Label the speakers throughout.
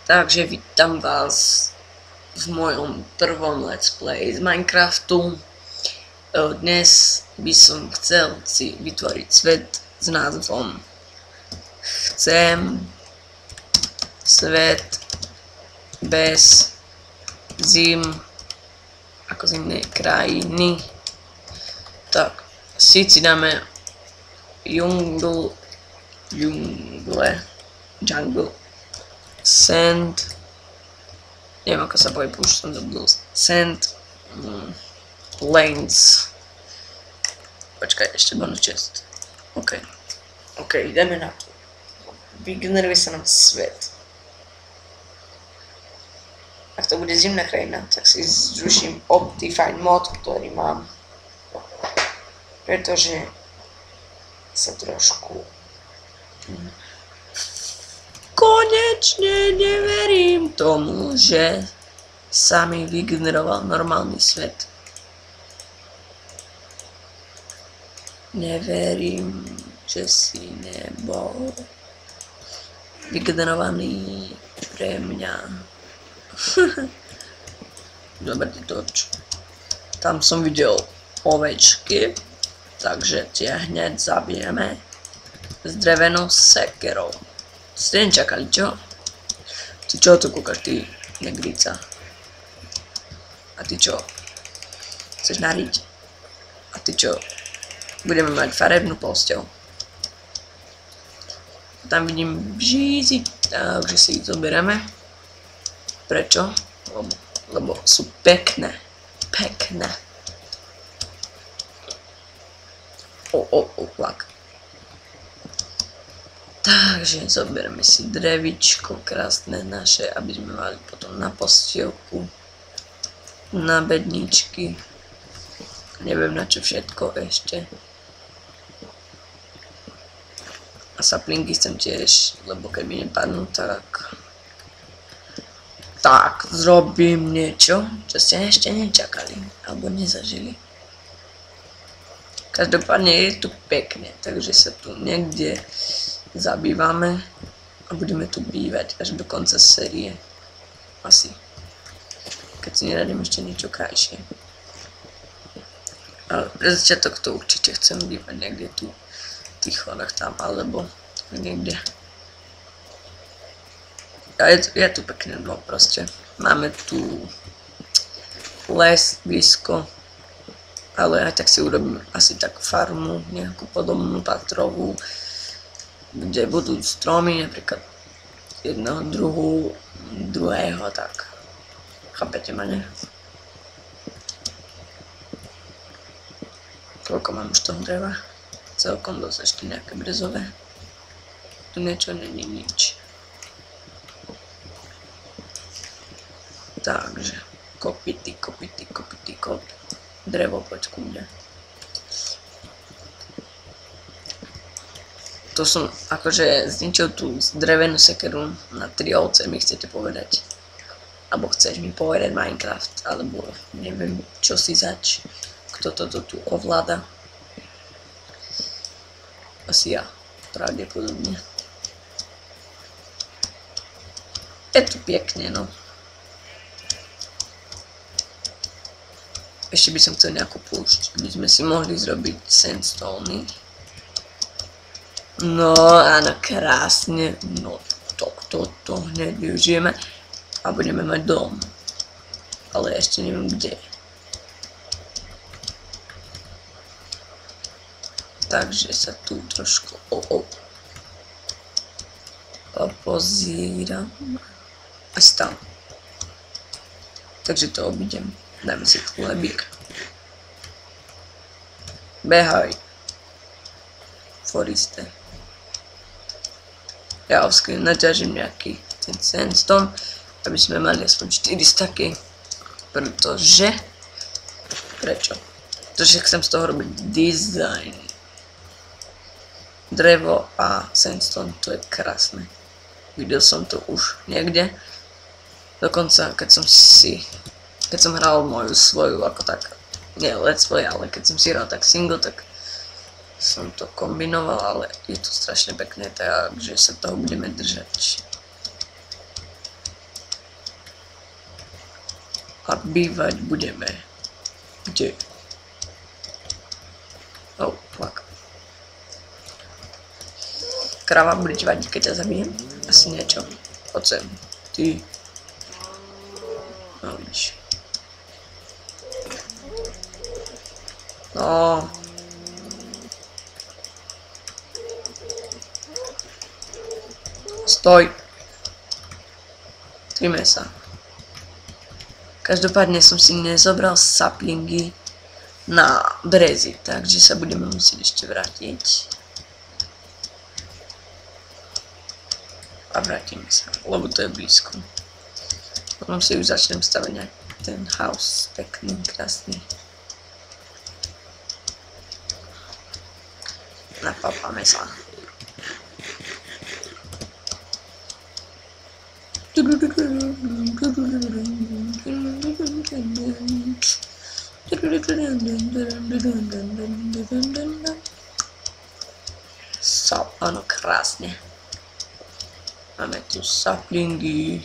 Speaker 1: Takže vítam vás v mojom prvom let's play z Minecraftu. Dnes by som chcel si vytvoriť svet s názvom Chcem svet bez zim ako zimnej krajiny. Tak, síci dáme jungle, sand, neviem ako sa povie, už som zabudol, sand, lanes, počkaj, ešte bonus chest, ok, ideme na to, vygeneruje sa nám svet. Ak to bude zimná krajina, tak si zruším Optifine mod, ktorý mám, pretože sa trošku konečne neverím tomu, že sa mi vygeneroval normálny svet. Neverím, že si nebol vygenerovaný pre mňa. Dobre, toč. Tam som videl ovečky, takže tie hneď zabijeme s drevenou sekerou. Ste nečakali, čo? Ty čo tu kúkaš, ty negrica? A ty čo? Chceš nariť? A ty čo? Budeme mať farebnú posteľ. Tam vidím bžízy, takže si ich zoberieme. Prečo? Lebo sú pekné. Pekné. Lak. Takže zoberieme si drevičko krásne naše, aby sme mali potom na postielku, na bedničky, neviem na čo všetko ešte. A saplinky chcem tiež, lebo keby nepadnú, tak zrobím niečo, čo ste ešte nečakali, alebo nezažili. Každopádne je tu pekne, takže sa tu niekde zabývame a budeme tu bývať až do konca série. Asi. Keď si neradím ešte niečo krajšie. Ale pre začiatok to určite chcem bývať niekde tu v tých horách tam, alebo niekde. A je tu pekné dno proste. Máme tu les blízko. Ale aj tak si urobím asi takú farmu, nejakú podobnú patrovú, kde budú stromy, napríklad jedného druhého, tak chápete ma, ne? Koľko mám už toho dreva? Celkom dosť, ešte nejaké brezové. Tu niečo není nič. Takže kopity. Drevo, poď ku mne. To som akože zničil tú drevenú sekeru na 3 ovce, mi chcete povedať. Alebo chceš mi povedať Minecraft, alebo neviem čo si zač. Kto toto tu ovláda. Asi ja, pravdepodobne. Je tu pekne, no. Ešte by som chcel nejakú púšť, by sme si mohli zrobiť sandstone. No áno, krásne. No toto hneď využijeme a budeme mať dom. Ale ešte neviem kde. Takže sa tu trošku pozíram. Asi tam. Takže to obídem. Dáme si chlebík. Behaj. Foriste. Ja ovským naťažím nejaký ten sandstone, aby sme mali aspoň 4 staky. Pretože? Prečo? Pretože chcem z toho robiť design. Drevo a sandstone, to je krásne. Videl som to už niekde. Dokonca, keď som hral moju svoju, ako tak, nie let's play, ale keď som si hral tak single, tak som to kombinoval, ale je to strašne pekné, takže sa toho budeme držať. bývať budeme. Kde? Oh, fuck. Kráva, bude ti vadiť, keď ťa zabijem? Asi niečo. Poď sem. Ty. No, vidíš. No. Stoj. Trime sa. Každopádne som si nezobral saplingy na brezy, takže sa budeme musieť ešte vrátiť. A vrátime sa, lebo to je blízko. Potom si už začnem stavať nejaký ten house, pekný, krásny. Napapáme sa. Áno, krásne. Máme tu saplingy.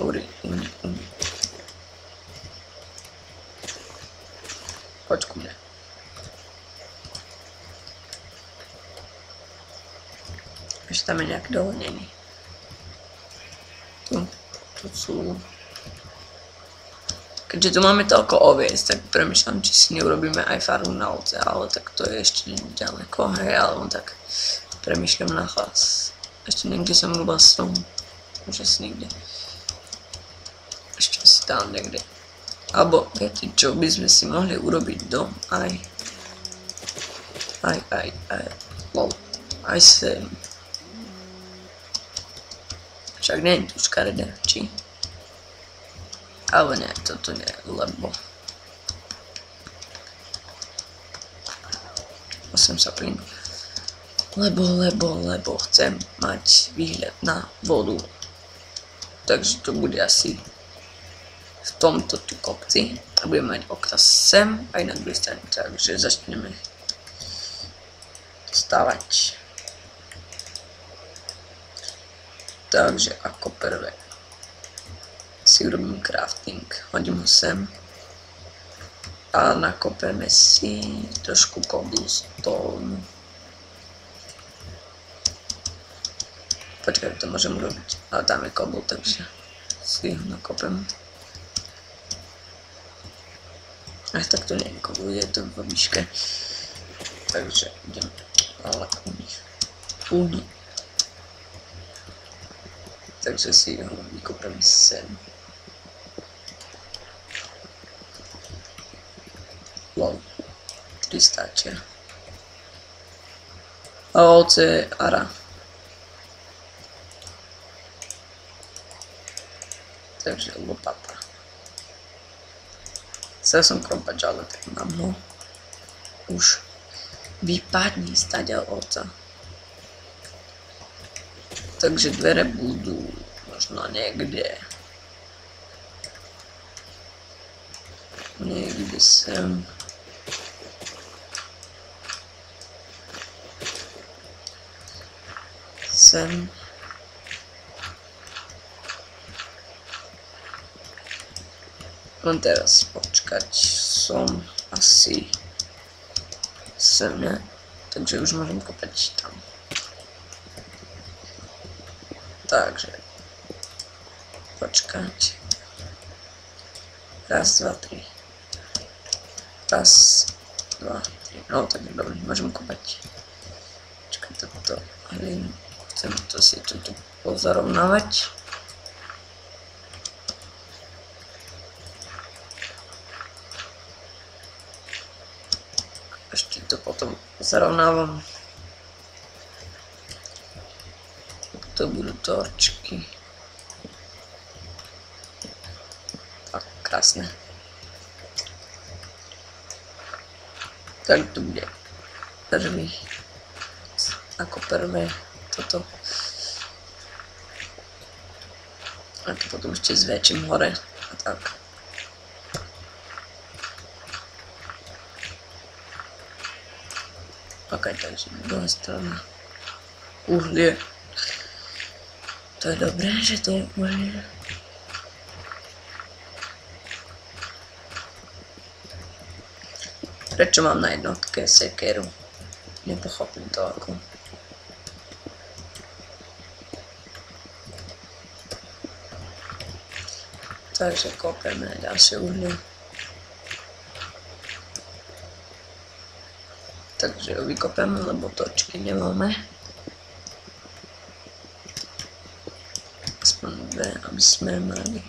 Speaker 1: Poď ku mne. Ešte tam je nejaký dohodnený. Tu sú... Keďže tu máme toľko oviec, tak premýšľam, či si neurobíme aj farmu na ovce, ale tak to je ešte ďaleko, hej, ale tak premýšľam na hlas. Ešte niekde som robil strom, už asi niekde. Ešte si tam niekde. Alebo viete čo, by sme si mohli urobiť dom aj sem. Však nie je tu škaredé, či? Ale nie, toto nie, lebo... Musím sa plyn. Lebo chcem mať výhľad na vodu. Takže to bude asi v tomto tu kopci. A budeme mať okna sem aj na druhej strane. Takže začneme stavať. Takže ako prvé si urobím crafting, hodím ho sem a nakopeme si trošku cobblestone. Počkaj, to môžem urobiť, ale tam je cobble, takže si ho nakopem. Aj tak to nie je cobble, je to vo výške, takže idem ale u nich. Takže si ho vykopem sem. Lol, 3 stačia. A ovce ara. Takže lopata. Chcel som kopať, ale tak mám ho. Už vypadni staďal ovca. Takže dvere budú možno niekde sem. Sem. Len teraz počkať, som asi sem, ne? Takže už môžem kopať tam. Takže počkať. Raz, dva, tri. Raz, dva, tri. No tak dobre, môžem kopať. Počkaj toto. Chcem to si tu pozarovnávať. Ešte to potom zarovnávam. To budú torčky. Tak, krásne. Tak to bude prvý. Ako prvé toto. A to potom ešte zväčším hore. A tak. Ok, takže druhá strana. Uhlie. To je dobré, že to je uhlie. Prečo mám na jednotke sekeru? Nepochopím to ako. Takže kopeme ďalšie uhlie. Takže ho vykopeme, lebo točky nemáme. Aspoň dve, aby sme mali.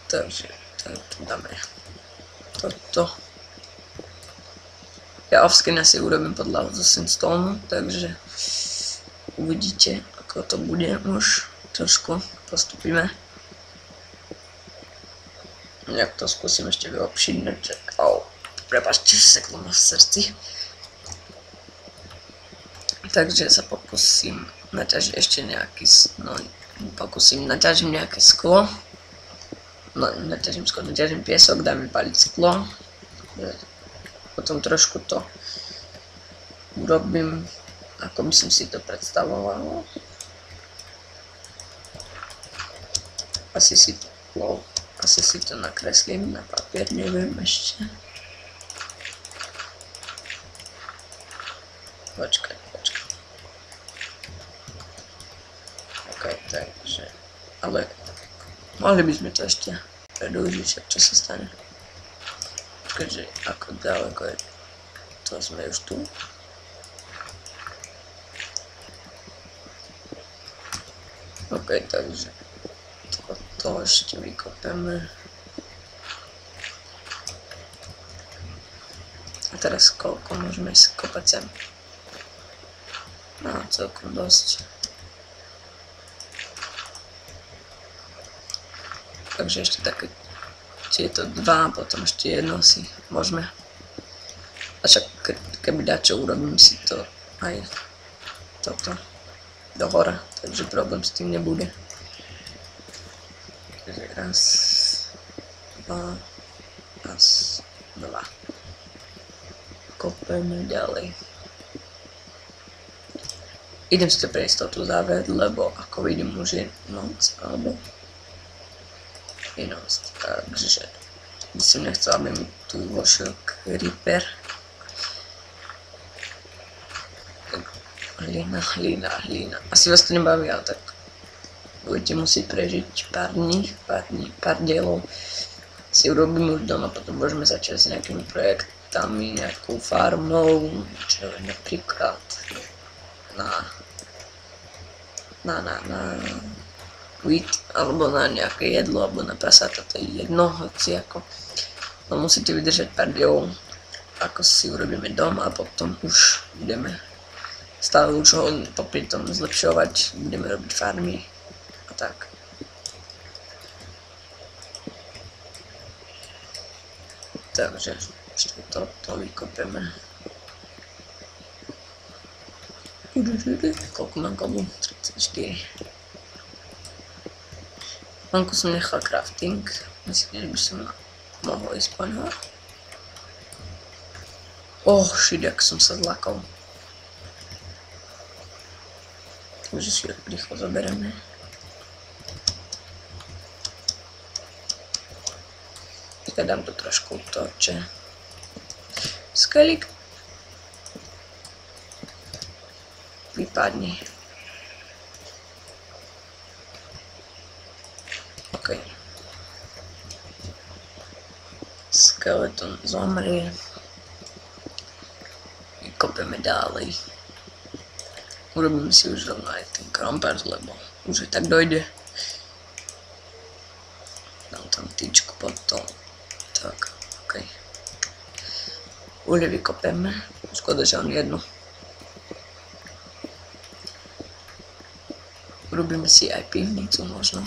Speaker 1: Takže tu dáme toto. Ja offscreen si urobím podľa Sandstone, takže uvidíte, ako to bude. Už trošku postupíme. Nejak to skúsim ešte vylepšiť, prepáčte, seklo ma v srdci. Takže sa pokúsim naťažiť ešte nejaký, naťažím nejaké sklo. No, naťažím piesok, dám vypaliť sklo. Potom trošku to urobím, ako by som si to predstavoval. Asi si to nakreslím na papier, neviem ešte. Počkaj. OK, takže, ale mohli by sme to ešte predĺžiť, čo sa stane. Keďže ako ďaleko je, to sme už tu. OK, takže to ešte vykopeme. A teraz koľko môžeme si kopať sem? No, celkom dosť. Takže ešte také, tieto dva, potom ešte jedno si môžeme. A však keby dačo, urobím si to aj toto do hora, takže problém s tým nebude. Takže raz, dva. Kopeme ďalej. Idem si to pre istotu zavrieť, lebo ako vidím už je noc, alebo je noc, takže by som nechcel, aby mi tu vošiel creeper. Hlína. Asi vás to nebaví, ale tak budete musieť prežiť pár dielov. Si urobím už doma, potom môžeme začať s nejakými projektami, nejakou farmou, čo je napríklad na wheat, alebo na nejaké jedlo, alebo na prasata, to je jedno, hoci ako. No musíte vydržať pár dielov, ako si urobíme dom a potom už budeme stále už ho popri tom zlepšovať, budeme robiť farmy a tak. Takže ešte to vykopeme. Koľko mám kobu? 34. Vonku som nechal crafting, myslím, že by som mohol ísť po ňo. Shit, jak som sa zlakol. Takže si rýchlo zoberieme. Dám to trošku torče. Skelik. Vypadni. OK. Skeleton zomrie. Kopeme ďalej. Urobíme si už rovno aj ten krompers, lebo už aj tak dojde. Dám tam tyčku potom. Tak, OK. Uhlie vykopeme. Škoda, že on jednu. Urobíme si aj pivnicu možno.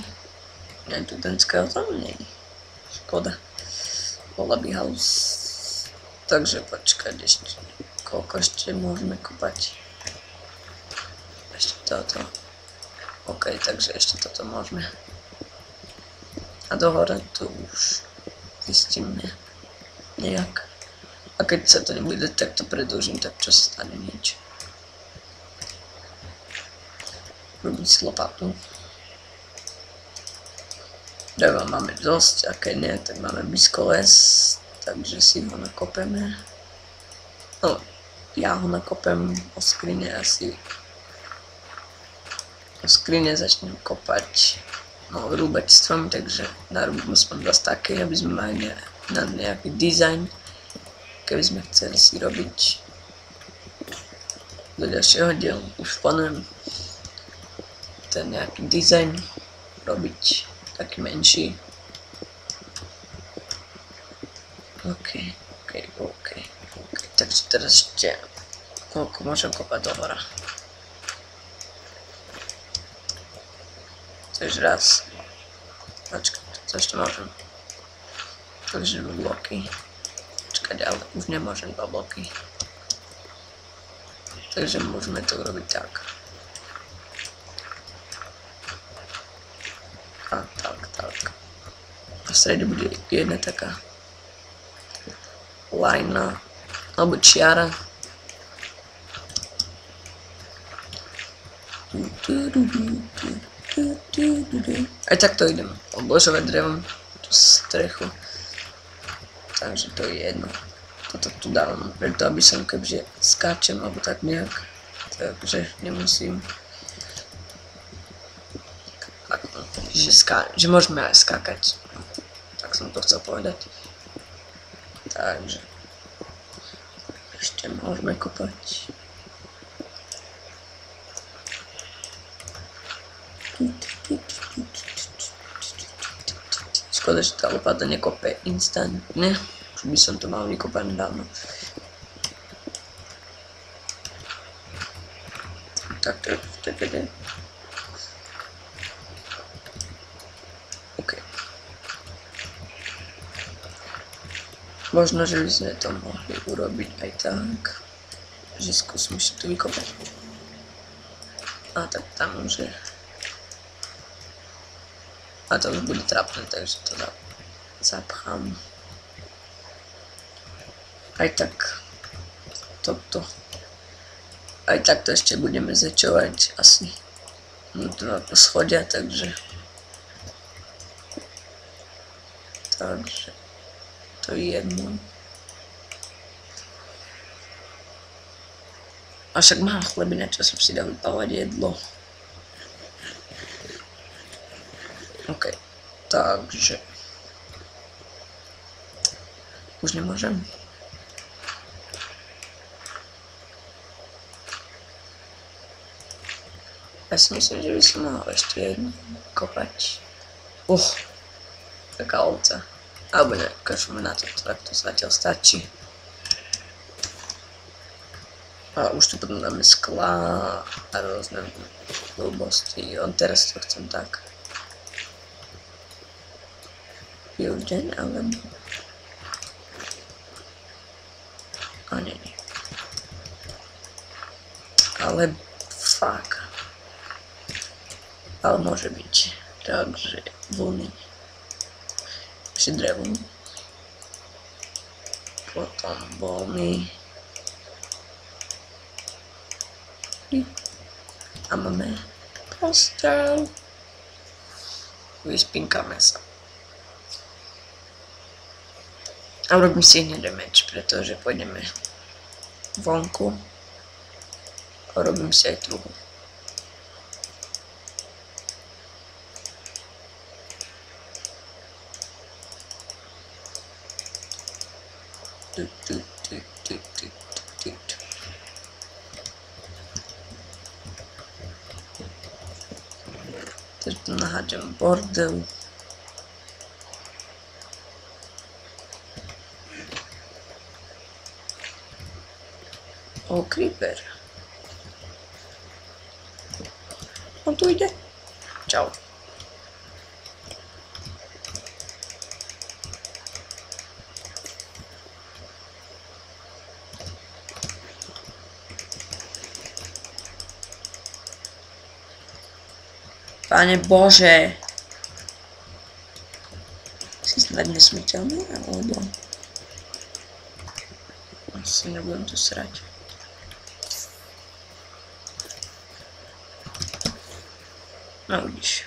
Speaker 1: Nie tu ten skeleton? Nie. Škoda. Bola by house. Takže počkať ešte. Koľko ešte môžeme kopať? Ešte toto. OK, takže ešte toto môžeme. A dohore tu už zistíme nejak. A keď sa to nebude, tak to predĺžim, tak čo sa stane, nič. Robím si lopatu. Dreva máme dosť, a keď nie, tak máme blízko les. takže si ho nakopeme. No, ja ho nakopem o skrine asi. O skrine začnem kopať, no rúbať stromy, takže narúbim aspoň 2 staky, aby sme mali na nejaký dizajn, keby sme chceli si robiť do ďalšieho dielu. Už plánujem ten nejaký dizajn robiť taký menší. OK. Takže teraz ešte koľko môžem kopať do hora. Takže raz. Počkaj, to ešte môžem. Takže 2 bloky. Počkať, ale už nemôžem 2 bloky. Takže môžeme to urobiť tak. A tak. A v strede bude jedna taká lajna, alebo čiara. Aj takto idem obložovať drevom tú strechu. Takže to je jedno. Toto tu dávam preto, aby som kebyže skáčem alebo tak nejak. Takže nemusím. Že môžeme aj skákať. Tak som to chcel povedať. Takže ešte môžeme kopať. Škoda, že tá lopata nekope instantne. Už by som to mal vykopať dávno. Tak to je. OK. Možno, že by sme to mohli urobiť aj tak, že skúsme si to vykopať. A tak tam už je. A to už bude trápne, takže to zapchám. Aj tak toto. Aj tak to ešte budeme zväčšovať asi vnútro ako schodia, takže to je jedno. A však mám chlebina, čo som si dal vypávať jedlo. OK, takže už nemôžem. Ja si myslím, že by som mal ešte jednu kopať. Taká ovca. Alebo ne, kašujeme na to, tak to zatiaľ stačí. A už tu potom dáme skla a rôzne blbosti. Teraz to chcem tak. Builden, alebo... A nie. Ale... fuck. Ale môže byť. Takže... vlny. Ešte drevo. Potom vlny. A máme postel. Vyspinkáme sa. A urobím si hneď meč, pretože pôjdeme vonku. A urobím si aj truhu. Teď tu nahádžem bordel. Creeper. On tu ide. Čau. Pane Bože. Si snad nesmrteľný, alebo... Asi nebudem tu srať. No vidíš.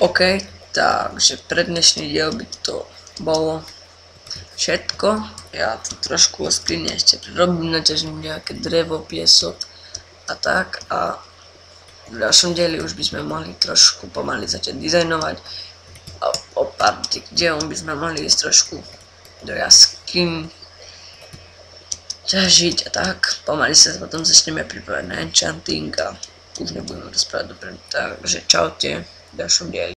Speaker 1: OK, takže pre dnešný diel by to bolo všetko. Ja to trošku vo skrini ešte prerobím, naťažím nejaké drevo, piesok a tak, a v ďalšom dieli už by sme mohli trošku pomaly začať dizajnovať a o pár dielom by sme mohli ísť trošku do jaskyň, ťažiť a tak. Pomaly sa potom začneme pripravať na enchanting a už nebudeme rozprávať dopredu. Takže čaute v ďalšom dieli.